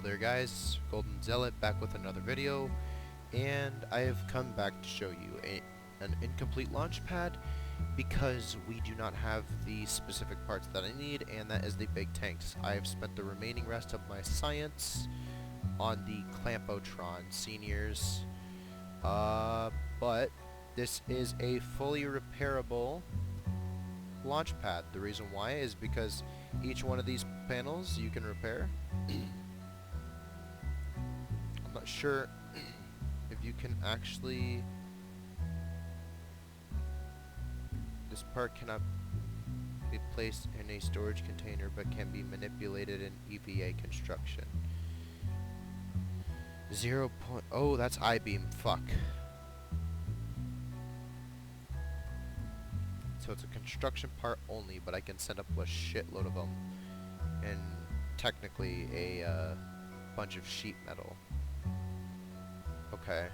there guys, Golden-Zealot back with another video, and I have come back to show you an incomplete launch pad because we do not have the specific parts that I need, and that is the big tanks. I have spent the remaining rest of my science on the Clampotron seniors, but this is a fully repairable launch pad. The reason why is because each one of these panels you can repair. I'm not sure if you can actually... This part cannot be placed in a storage container but can be manipulated in EVA construction. 0. Oh, that's I-beam. Fuck. So it's a construction part only, but I can send up a shitload of them, and technically a bunch of sheet metal. Okay.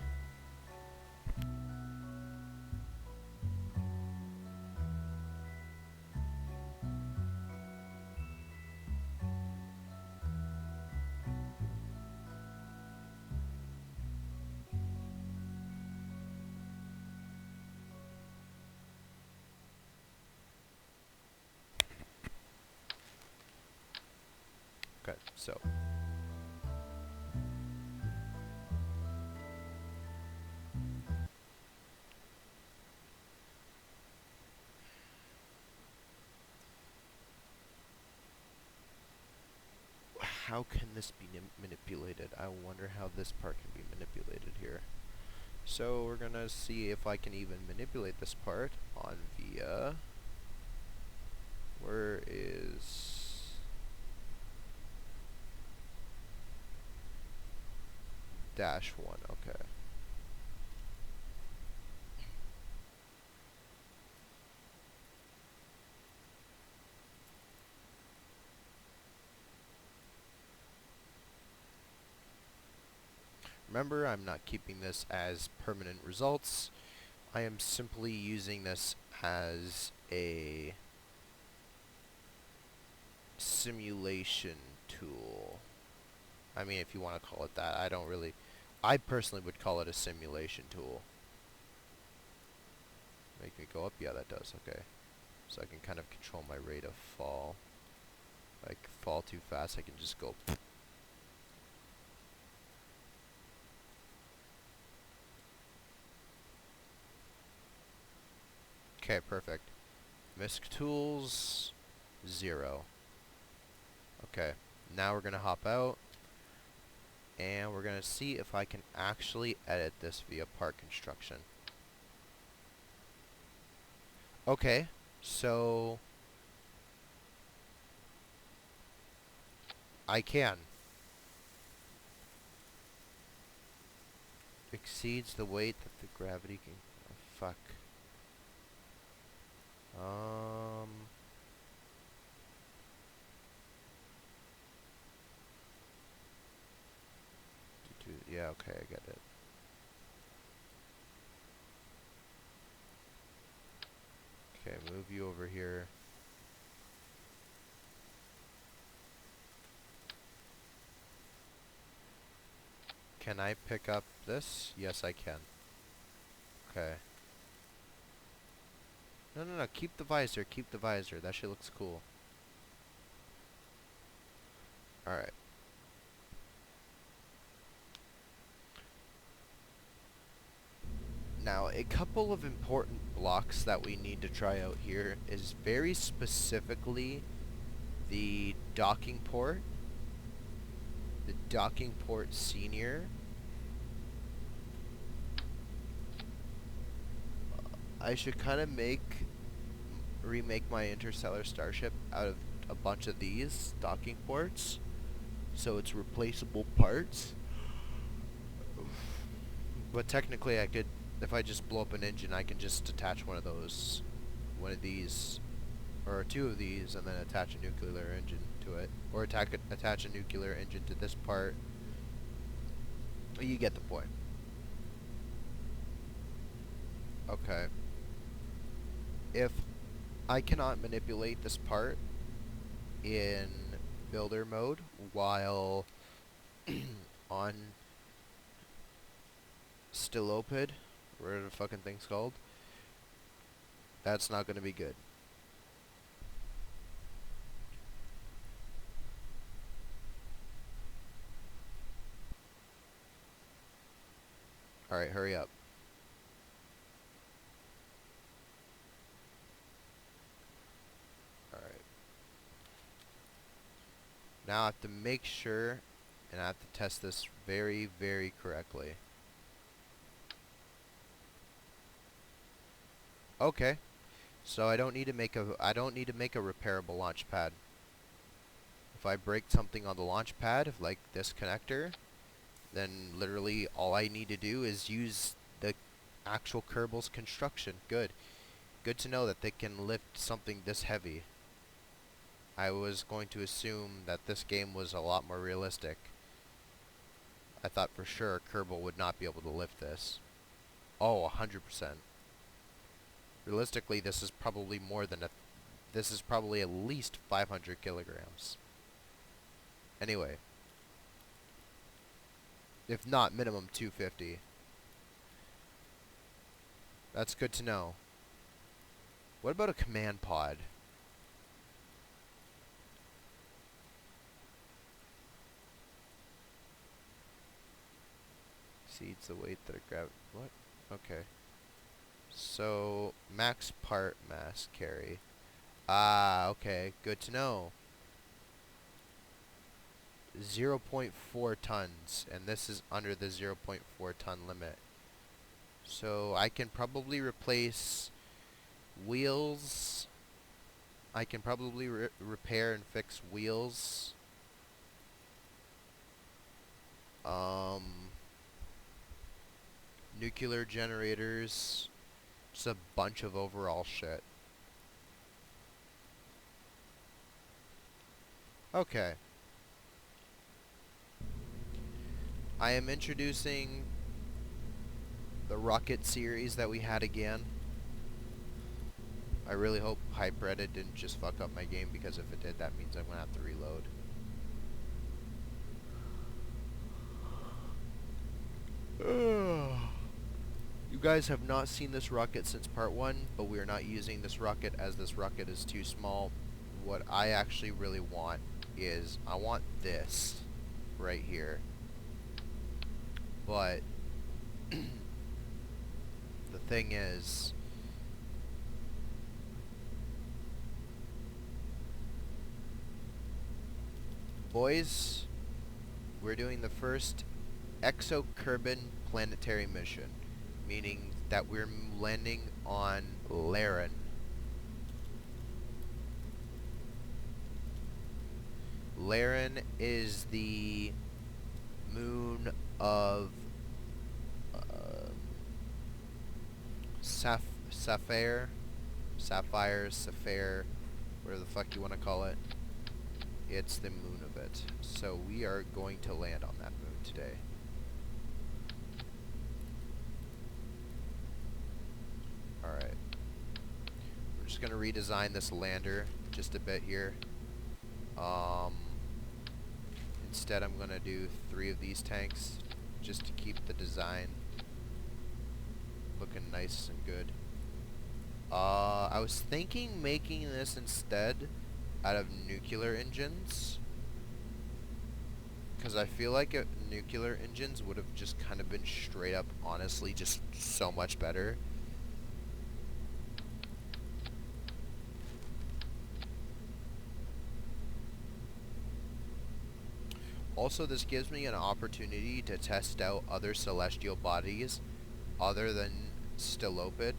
Okay, so how can this be manipulated? I wonder how this part can be manipulated here. So we're gonna see if I can even manipulate this part on via... Where is... -1, okay. Remember, I'm not keeping this as permanent results. I am simply using this as a simulation tool. I mean, if you want to call it that. I personally would call it a simulation tool. Make me go up? Yeah, that does. Okay. So I can kind of control my rate of fall. Like, fall too fast, I can just go... Okay, perfect. MISC tools, 0. Okay, now we're gonna hop out, and we're gonna see if I can actually edit this via part construction. Okay, so I can. Exceeds the weight that the gravity can... Oh, fuck. Yeah, okay, I get it. Okay, move you over here. Can I pick up this? Yes, I can. Okay. No, keep the visor, keep the visor. That shit looks cool. Alright. Now, a couple of important blocks that we need to try out here is very specifically the docking port. The docking port senior. I should kind of remake my interstellar starship out of a bunch of these docking ports, so it's replaceable parts. But technically I could, if I just blow up an engine, I can just attach one of these, or 2 of these, and then attach a nuclear engine to it, or attach a nuclear engine to this part. You get the point. Okay. If I cannot manipulate this part in builder mode while on Stilopid, whatever the fucking thing's called, that's not going to be good. Alright, hurry up. Alright. Now I have to make sure, and I have to test this very, very correctly. Okay. So I don't need to make a repairable launch pad. If I break something on the launch pad, like this connector, then literally all I need to do is use the actual Kerbal's construction. Good. Good to know that they can lift something this heavy. I was going to assume that this game was a lot more realistic. I thought for sure Kerbal would not be able to lift this. Oh, 100%. Realistically, this is probably more than this is probably at least 500 kilograms. Anyway. If not, minimum 250. That's good to know. What about a command pod? Exceeds the weight that a what? Okay. So, max part mass carry. Ah, okay. Good to know. 0.4 tons, and this is under the 0.4 ton limit. So I can probably replace wheels. I can probably repair and fix wheels. Nuclear generators. Just a bunch of overall shit. Okay. I am introducing the rocket series that we had again. I really hope Hyperedited didn't just fuck up my game, because if it did, that means I'm gonna have to reload. You guys have not seen this rocket since part 1, but we are not using this rocket as this rocket is too small. What I actually really want is, I want this right here. But the thing is, boys, we're doing the first exokerbin planetary mission, meaning that we're landing on Laren. Laren is the moon of Sapphire, whatever the fuck you want to call it. It's the moon of it. So we are going to land on that moon today. Alright. We're just going to redesign this lander just a bit here. Instead I'm going to do 3 of these tanks just to keep the design looking nice and good. I was thinking making this instead out of nuclear engines, because I feel like nuclear engines would have just kind of been straight up, honestly, just so much better. Also, this gives me an opportunity to test out other celestial bodies other than Stilopid.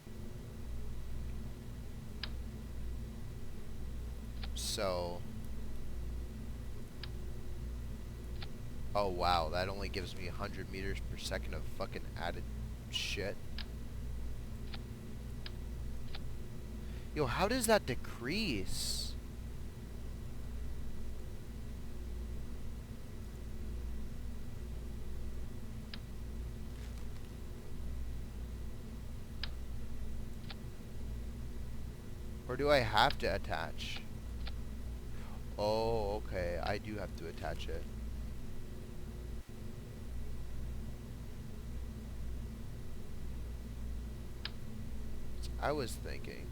So, oh wow, that only gives me 100 meters per second of fucking added shit. Yo, how does that decrease? Or do I have to attach? Oh, okay, I do have to attach it. I was thinking.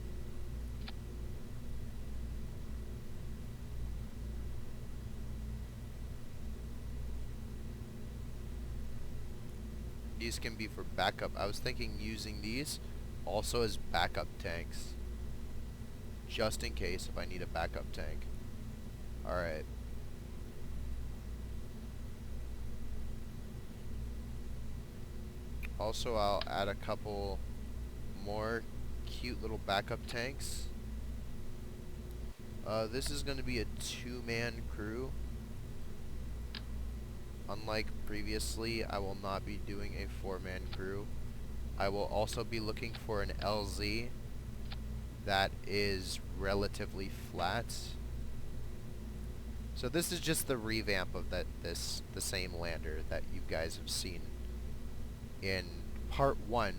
These can be for backup. I was thinking using these also as backup tanks. Just in case if I need a backup tank. Alright. Also, I'll add a couple more cute little backup tanks. This is going to be a 2-man crew. Unlike previously, I will not be doing a 4-man crew. I will also be looking for an LZ that is relatively flat. So this is just the revamp of the same lander that you guys have seen in part 1,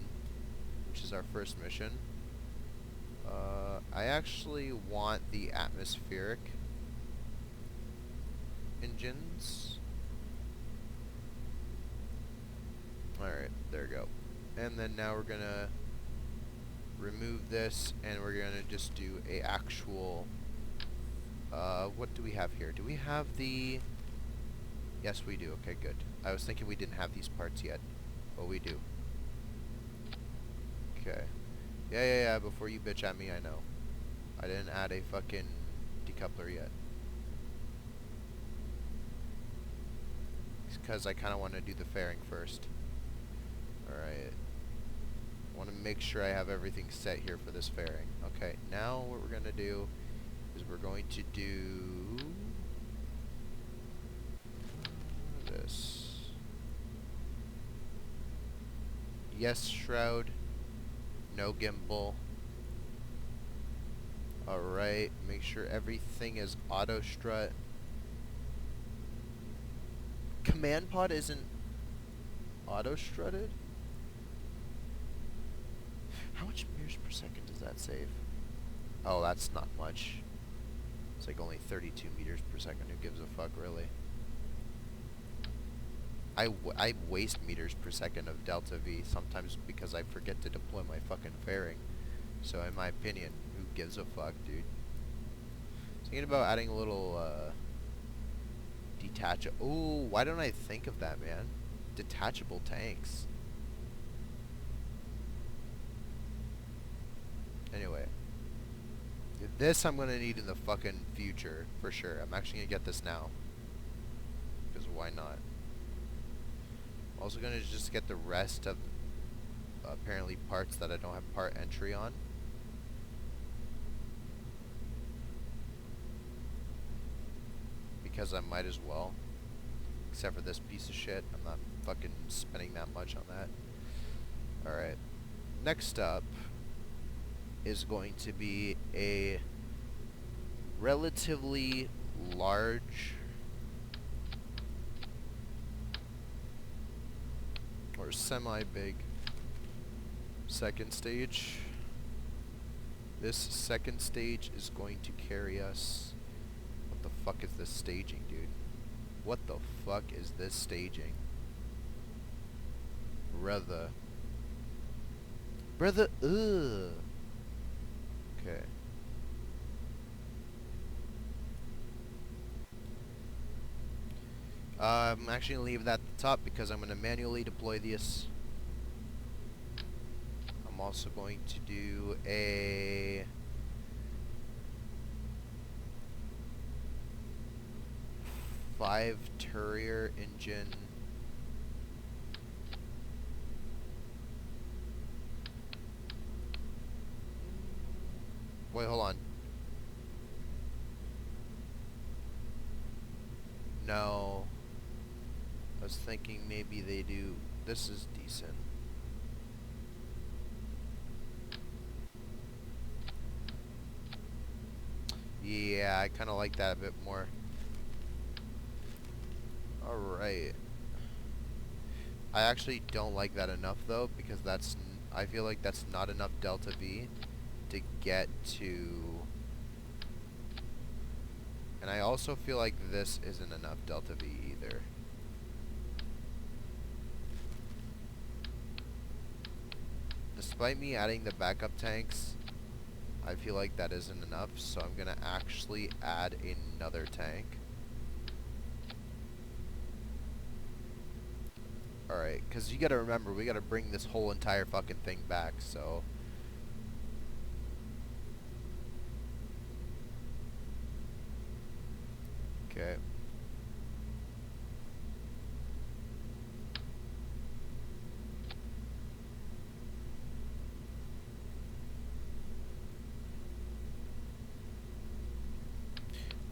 which is our first mission. I actually want the atmospheric engines. Alright, there we go. And then now we're gonna remove this and we're gonna just do a actual what do we have here? Do we have the... Yes, we do. Okay, good. I was thinking we didn't have these parts yet. But we do. Okay. Yeah, before you bitch at me, I know. I didn't add a fucking decoupler yet. It's because I kind of want to do the fairing first. Alright. I want to make sure I have everything set here for this fairing. Okay, now what we're going to do is we're going to do this. Yes, shroud. No gimbal. Alright, make sure everything is auto strut. Command pod isn't auto strutted? How much meters per second does that save? Oh, that's not much. It's like only 32 meters per second. Who gives a fuck, really? I waste meters per second of delta V sometimes because I forget to deploy my fucking fairing. So in my opinion, who gives a fuck, dude? Thinking about adding a little ooh, why don't I think of that, man? Detachable tanks. Anyway. This I'm gonna need in the fucking future, for sure. I'm actually gonna get this now. Because why not? Also gonna just get the rest of apparently parts that I don't have part entry on. Because I might as well. Except for this piece of shit. I'm not fucking spending that much on that. Alright. Next up is going to be a relatively large or semi-big second stage. This second stage is going to carry us... What the fuck is this staging, dude? What the fuck is this staging? Brother, ugh. Okay. I'm actually going to leave that at the top because I'm going to manually deploy this. I'm also going to do a... five Turrier engine. Wait, hold on. No. I was thinking maybe they do... This is decent. Yeah, I kind of like that a bit more. Alright. I actually don't like that enough though, because that's... I feel like that's not enough delta V to get to... And I also feel like this isn't enough delta V either. This despite me adding the backup tanks, I feel like that isn't enough, so I'm gonna actually add another tank. Alright, because you gotta remember, we gotta bring this whole entire fucking thing back, so... Okay.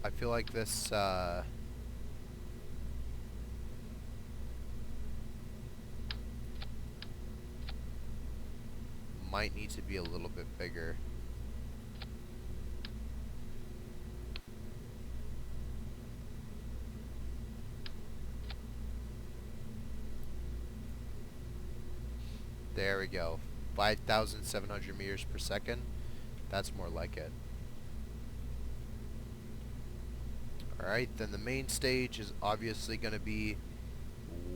I feel like this, might need to be a little bit bigger. There we go. 5,700 meters per second. That's more like it. Alright, then the main stage is obviously going to be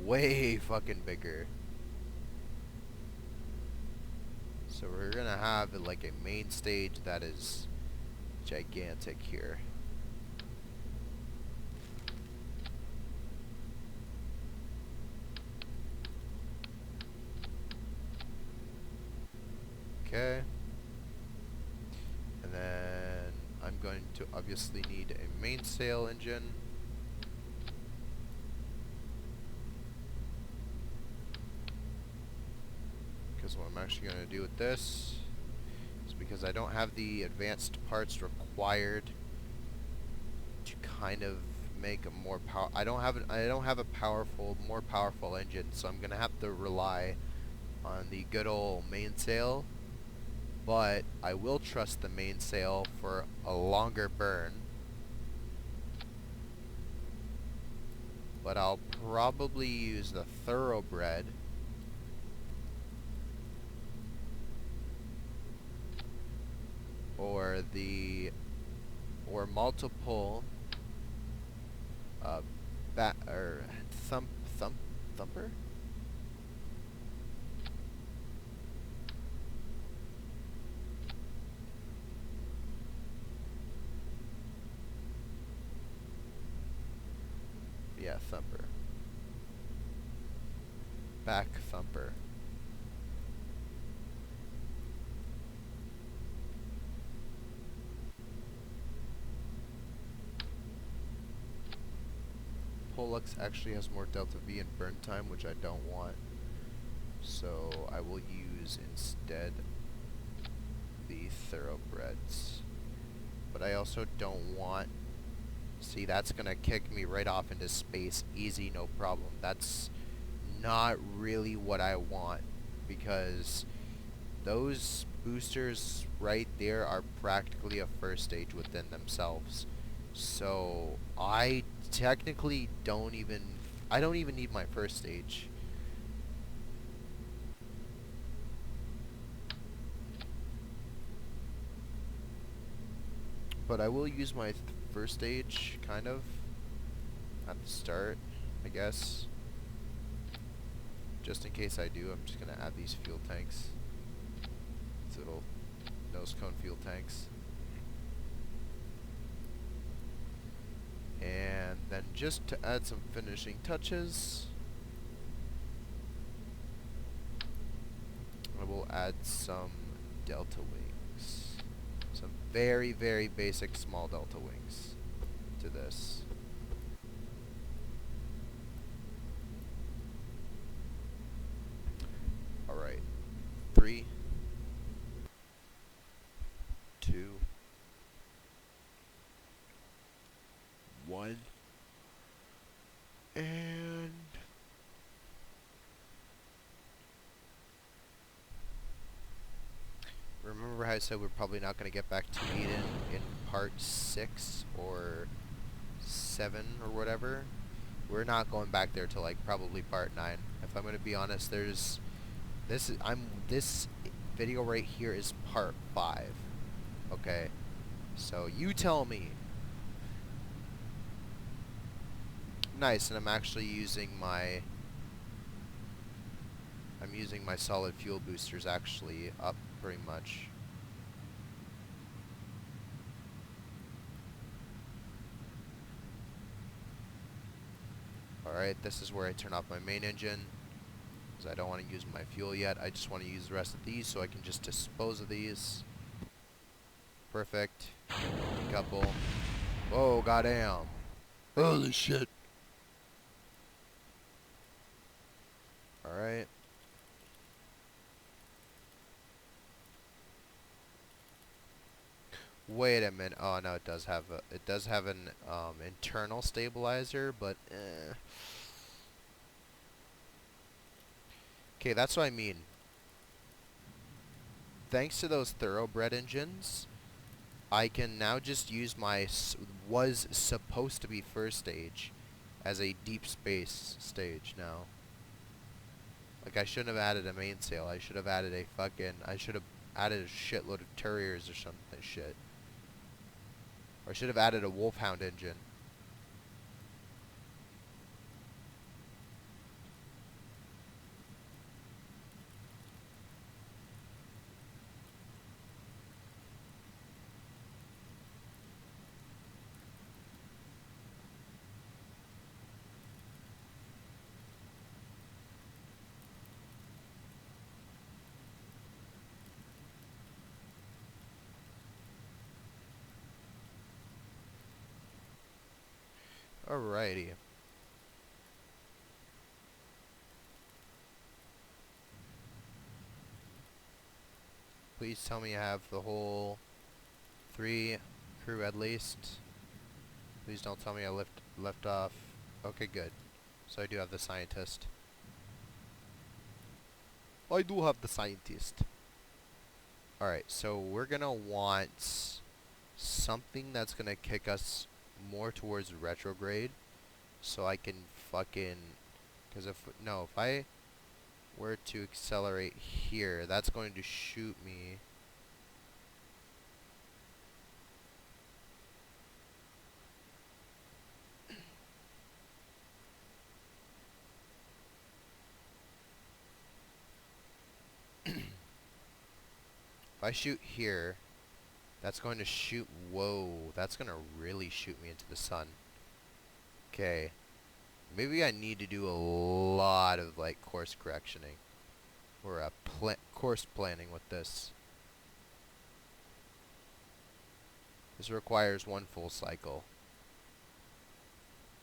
way fucking bigger. So we're going to have like a main stage that is gigantic here. Okay. And then I'm going to obviously need a mainsail engine. Because what I'm actually going to do with this is because I don't have the advanced parts required to kind of make a more power. I don't have a more powerful engine, so I'm going to have to rely on the good old mainsail. But I will trust the mainsail for a longer burn. But I'll probably use the thoroughbred. Or multiple thumper? Yeah, thumper. Back thumper. Pollux actually has more delta V and burn time, which I don't want. So I will use instead the thoroughbreds. But I also don't want... See, that's gonna kick me right off into space. Easy, no problem. That's not really what I want, because those boosters right there are practically a first stage within themselves. So I technically don't even need my first stage. But I will use my first stage, kind of, at the start, I guess. Just in case I do, I'm just going to add these fuel tanks. These little nose cone fuel tanks. And then just to add some finishing touches, I will add some delta wings. Some very, very basic small delta wings to this. Alright. 3, 2, 1. And remember how I said we're probably not going to get back to Eden in part 6 or 7 or whatever? We're not going back there till like probably part 9. If I'm going to be honest, this video right here is part 5. Okay? So you tell me. Nice, and I'm actually using my I'm using my solid fuel boosters actually up pretty much. Alright, this is where I turn off my main engine, because I don't want to use my fuel yet. I just want to use the rest of these so I can just dispose of these. Perfect. Couple. Whoa, goddamn. Holy shit. Alright. Wait a minute. Oh no, it does have an internal stabilizer, but okay, that's what I mean. Thanks to those thoroughbred engines, I can now just use my was supposed to be first stage as a deep space stage now. Like, I shouldn't have added a mainsail. I should have added I should have added a shitload of Terriers or something shit. Or I should have added a Wolfhound engine. Alrighty. Please tell me I have the whole 3 crew at least. Please don't tell me I left off. Okay, good. So I do have the scientist. I do have the scientist. Alright, so we're gonna want something that's gonna kick us more towards retrograde, so I can fucking, because if I were to accelerate here, that's going to shoot me. If I shoot here, that's going to shoot, whoa, that's gonna really shoot me into the sun. Okay, maybe I need to do a lot of like course correctioning or course planning with this. This requires 1 full cycle.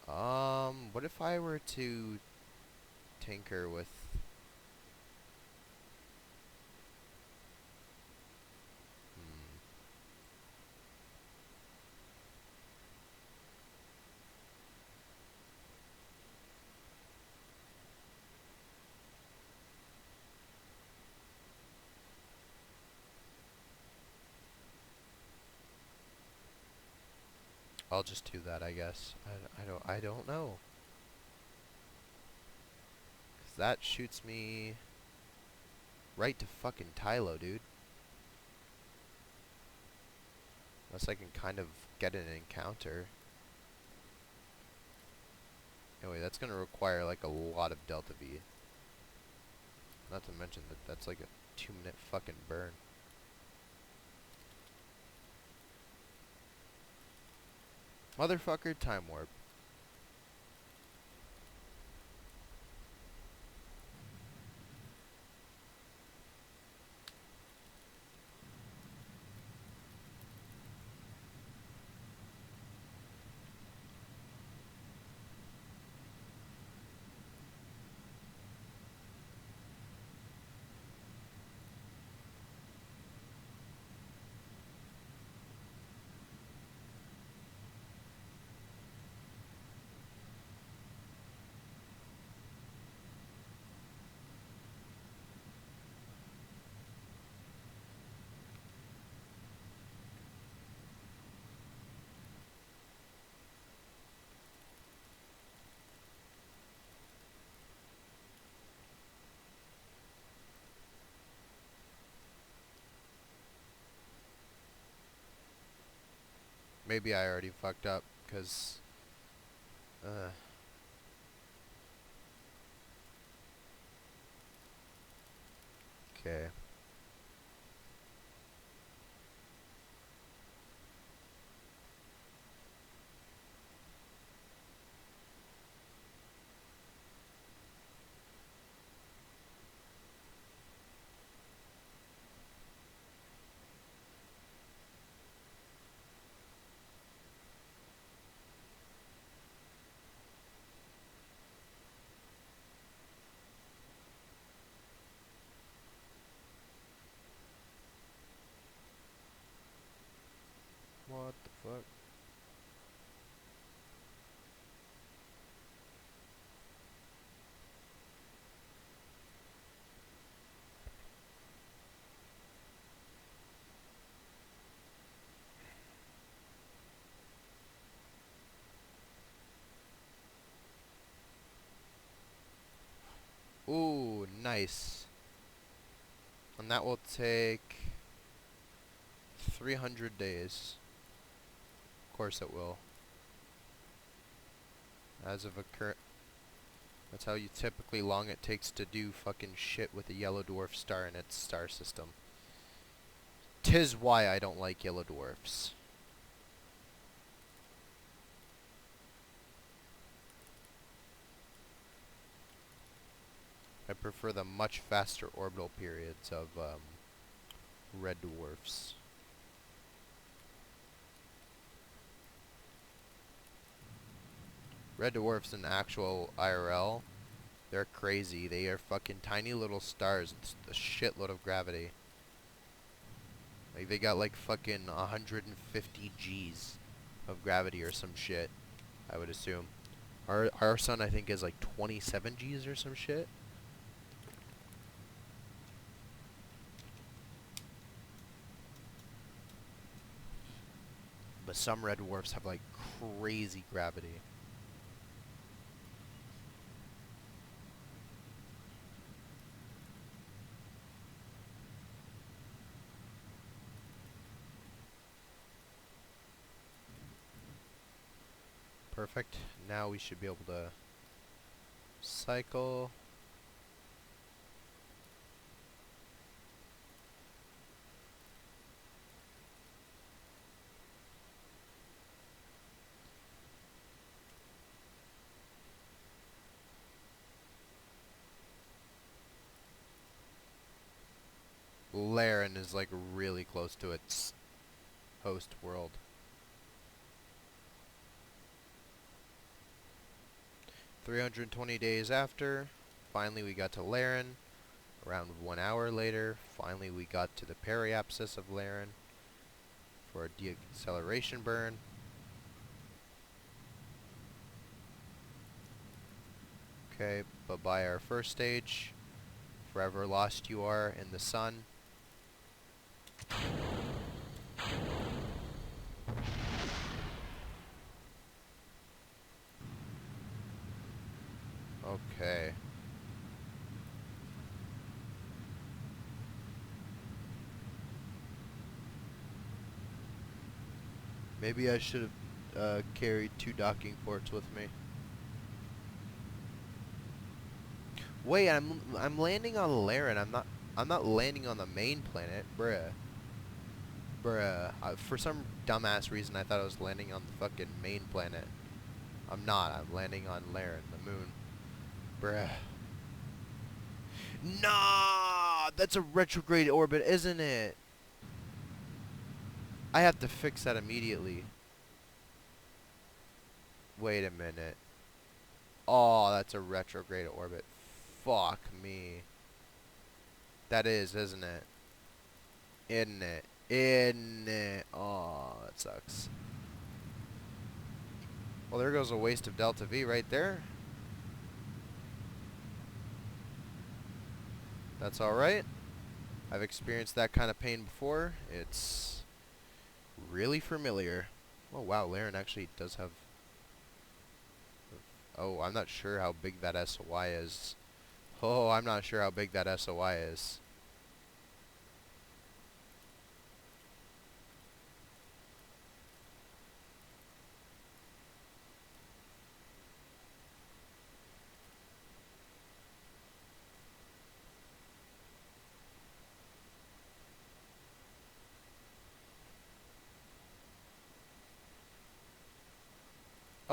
What if I were to tinker with... I'll just do that, I guess. I don't know. 'Cause that shoots me right to fucking Tylo, dude. Unless I can kind of get an encounter. Anyway, that's gonna require like a lot of Delta V. Not to mention that that's like a 2-minute fucking burn. Motherfucker, time warp. Maybe I already fucked up, because... Okay. What the fuck? Ooh, nice. And that will take 300 days. Of course it will. As of a current... That's how you typically long it takes to do fucking shit with a yellow dwarf star in its star system. 'Tis why I don't like yellow dwarfs. I prefer the much faster orbital periods of red dwarfs. Red dwarfs in actual IRL, they're crazy. They are fucking tiny little stars with a shitload of gravity. Like they got like fucking 150 Gs of gravity or some shit, I would assume. Our sun I think is like 27 Gs or some shit. But some red dwarfs have like crazy gravity. Perfect. Now we should be able to cycle. Laren is like really close to its host world. 320 days after, finally we got to Laren. Around 1 hour later, finally we got to the periapsis of Laren for a deceleration burn. Okay, but by our first stage, forever lost you are in the sun. Okay. Maybe I should have carried 2 docking ports with me. Wait, I'm landing on Laren. I'm not landing on the main planet, bruh. Bruh. For some dumbass reason, I thought I was landing on the fucking main planet. I'm not. I'm landing on Laren, the moon. Bruh. Nah, that's a retrograde orbit, isn't it? I have to fix that immediately. Wait a minute. Oh, that's a retrograde orbit. Fuck me. That is, isn't it? Isn't it? Isn't it? Oh, that sucks. Well, there goes a waste of Delta V right there. That's alright. I've experienced that kind of pain before. It's really familiar. Oh, wow, Laren actually does have... Oh, I'm not sure how big that SOI is. Oh, I'm not sure how big that SOI is.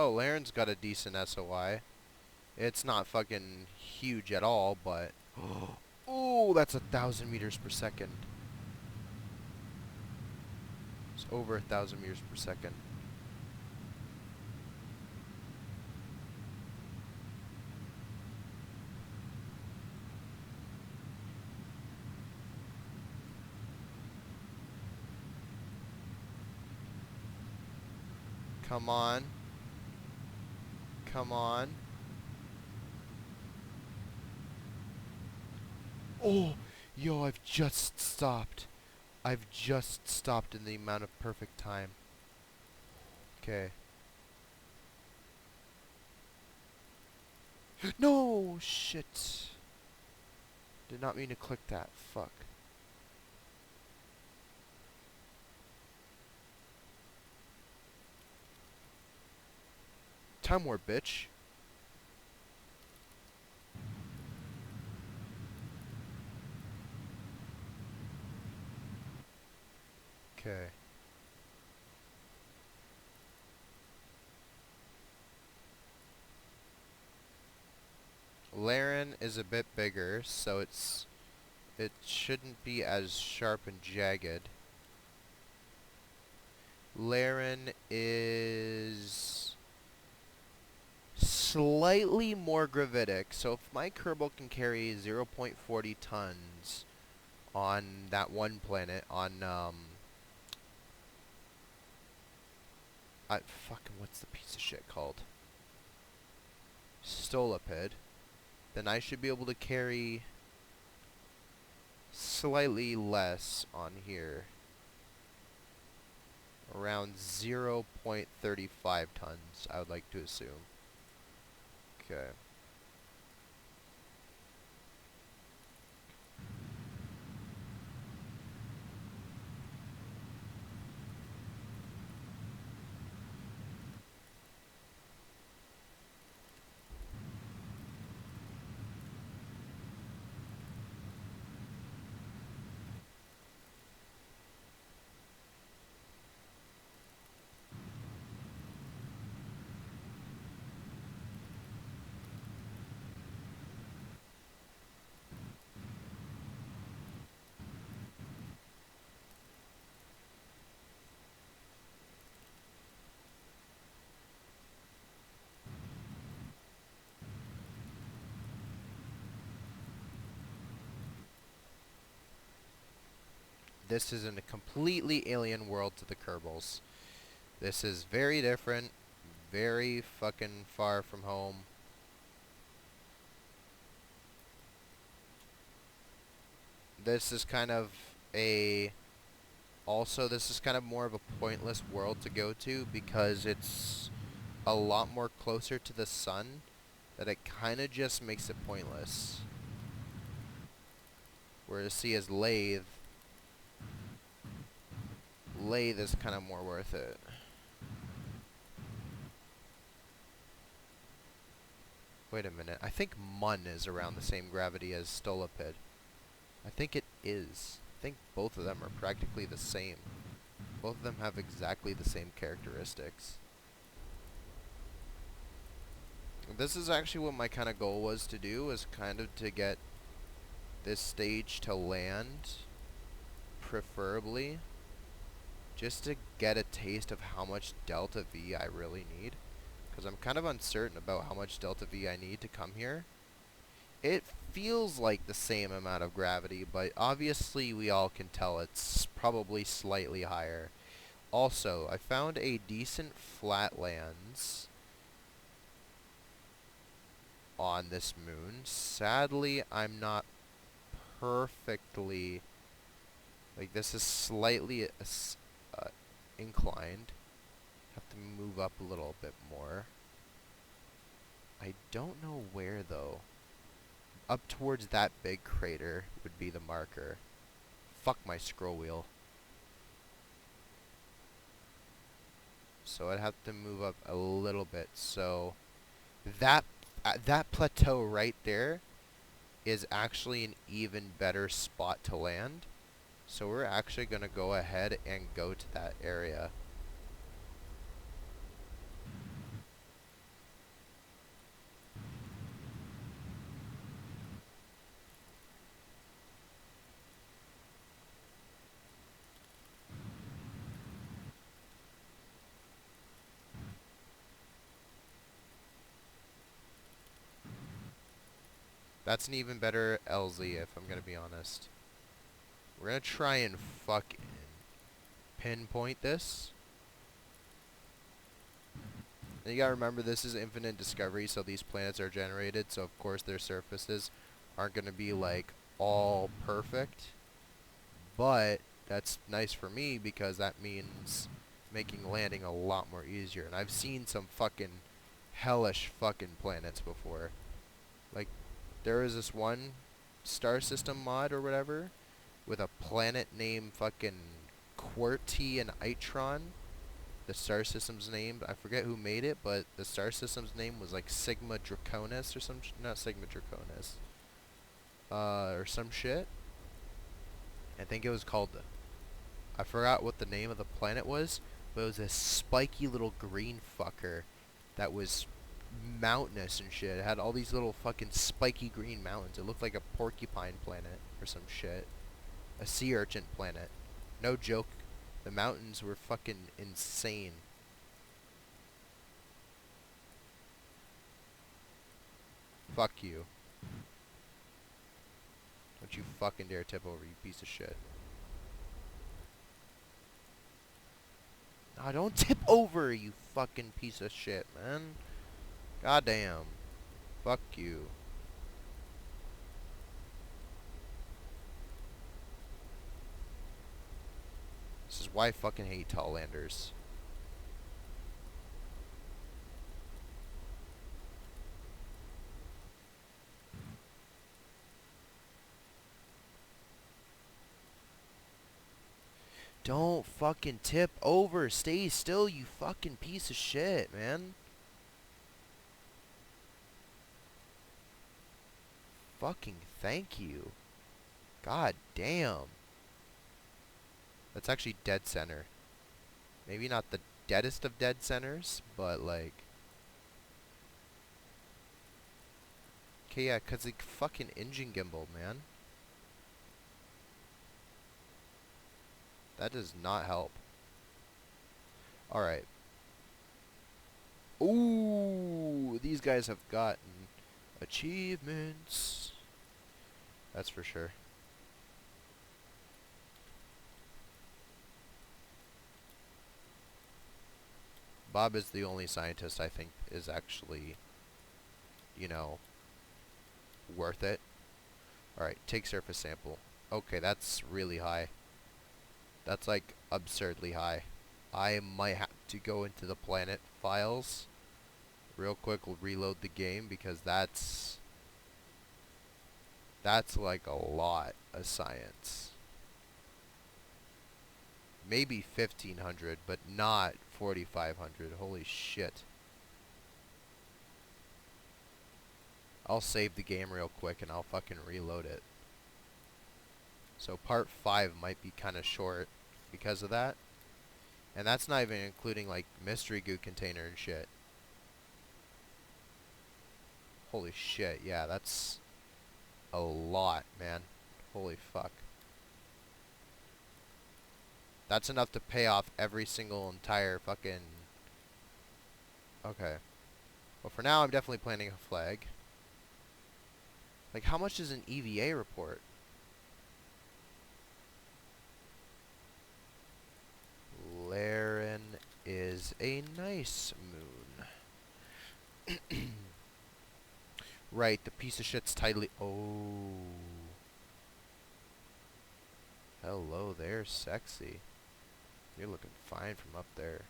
Oh, Laren's got a decent SOI. It's not fucking huge at all, but... Oh, that's 1,000 meters per second. It's over 1,000 meters per second. Come on. Come on. Oh, yo, I've just stopped. I've just stopped in the amount of perfect time. Okay. No, shit. Did not mean to click that. Fuck. Time warp, bitch. Okay. Laren is a bit bigger, so it shouldn't be as sharp and jagged. Laren is slightly more gravitic, so if my Kerbal can carry 0.40 tons on that one planet, on, fucking, what's the piece of shit called? Stolipid, then I should be able to carry slightly less on here. Around 0.35 tons, I would like to assume. Okay. This is in a completely alien world to the Kerbals. This is very different, very fucking far from home. This is kind of a... Also, this is kind of more of a pointless world to go to because it's a lot more closer to the sun that it kind of just makes it pointless. Whereas see as Lathe is kind of more worth it. Wait a minute. I think Mun is around the same gravity as Stolipid. I think it is. I think both of them are practically the same. Both of them have exactly the same characteristics. This is actually what my kind of goal was to do, was kind of to get this stage to land, preferably, just to get a taste of how much Delta V I really need. Because I'm kind of uncertain about how much Delta V I need to come here. It feels like the same amount of gravity, but obviously we all can tell it's probably slightly higher. Also, I found a decent flatlands on this moon. Sadly, I'm not perfectly... Like, this is slightly inclined. Have to move up a little bit more. I don't know where, though. Up towards that big crater would be the marker. Fuck my scroll wheel. So I'd have to move up a little bit. So that plateau right there is actually an even better spot to land. So we're actually going to go ahead and go to that area. That's an even better LZ, if I'm gonna be honest. We're gonna try and fucking pinpoint this. And you gotta remember, this is infinite discovery, so these planets are generated, so of course their surfaces aren't gonna be, like, all perfect. But that's nice for me because that means making landing a lot more easier. And I've seen some fucking hellish fucking planets before. Like, there is this one star system mod or whatever with a planet named fucking Qwerty and Itron. The star system's name, I forget who made it, but the star system's name was like Sigma Draconis or some not Sigma Draconis. Or some shit. I think it was called, I forgot what the name of the planet was, but it was this spiky little green fucker that was mountainous and shit. It had all these little fucking spiky green mountains. It looked like a porcupine planet or some shit. A sea urchin planet. No joke. The mountains were fucking insane. Fuck you. Don't you fucking dare tip over, you piece of shit. No, don't tip over, you fucking piece of shit, man. Goddamn. Fuck you. This is why I fucking hate tall landers. Don't fucking tip over. Stay still, you fucking piece of shit, man. Fucking thank you. God damn. That's actually dead center. Maybe not the deadest of dead centers, but like... Okay, yeah, 'cause like fucking engine gimbal, man. That does not help. Alright. Ooh, these guys have gotten achievements. That's for sure. Bob is the only scientist I think is actually, you know, worth it. Alright, take surface sample. Okay, that's really high. That's like absurdly high. I might have to go into the planet files real quick. We'll reload the game because that's like a lot of science. Maybe 1500, but not 4500. Holy shit. I'll save the game real quick and I'll fucking reload it. So part 5 might be kind of short because of that. And that's not even including like mystery goo container and shit. Holy shit, yeah, that's a lot, man. Holy fuck. That's enough to pay off every single entire fucking... Okay. Well, for now, I'm definitely planting a flag. Like, how much is an EVA report? Laren is a nice moon. Right, the piece of shit's tightly... Oh. Hello there, sexy. You're looking fine from up there.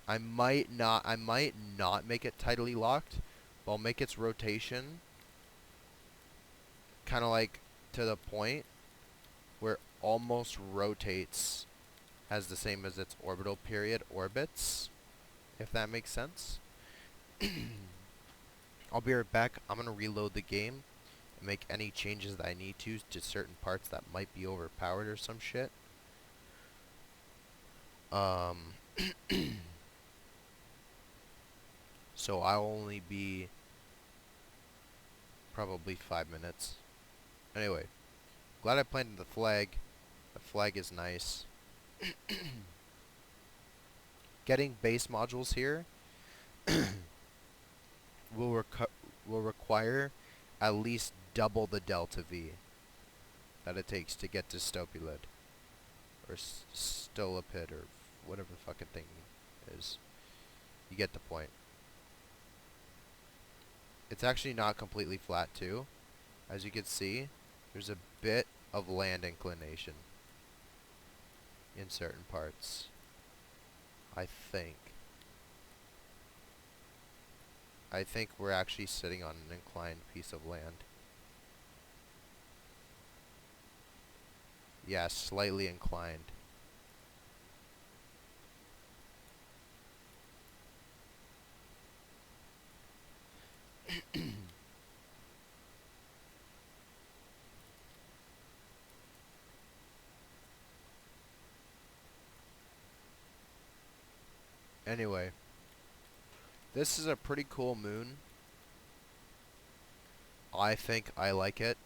I might not make it tidally locked, but I'll make its rotation kind of like to the point where it almost rotates as the same as its orbital period orbits, if that makes sense. I'll be right back. I'm going to reload the game and make any changes that I need to certain parts that might be overpowered or some shit. So I'll only be probably 5 minutes. Anyway, glad I planted the flag. The flag is nice. Getting base modules here will will require at least double the delta V that it takes to get to Stopulid or Stolapid or whatever the fucking thing is. You get the point. It's actually not completely flat too. As you can see, there's a bit of land inclination in certain parts. I think we're actually sitting on an inclined piece of land. Yeah, slightly inclined. Anyway, this is a pretty cool moon. I think I like it.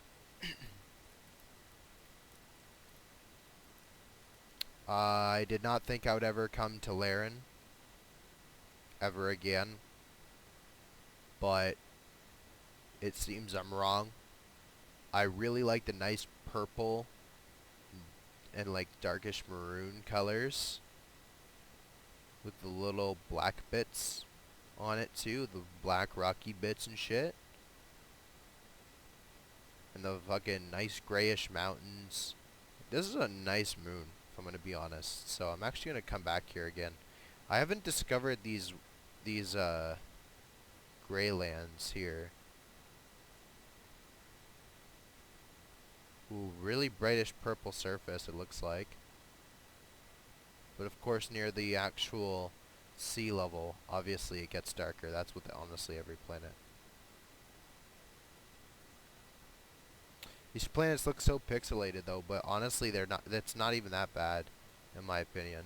I did not think I would ever come to Laren ever again, but it seems I'm wrong. I really like the nice purple and like darkish maroon colors with the little black bits on it too, the black rocky bits and shit. And the fucking nice grayish mountains. This is a nice moon, if I'm gonna be honest. So I'm actually gonna come back here again. I haven't discovered these gray lands here. Ooh, really brightish purple surface it looks like. But of course near the actual sea level, obviously it gets darker. That's with honestly every planet. These planets look so pixelated though, but honestly they're not. That's not even that bad, in my opinion.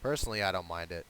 Personally, I don't mind it.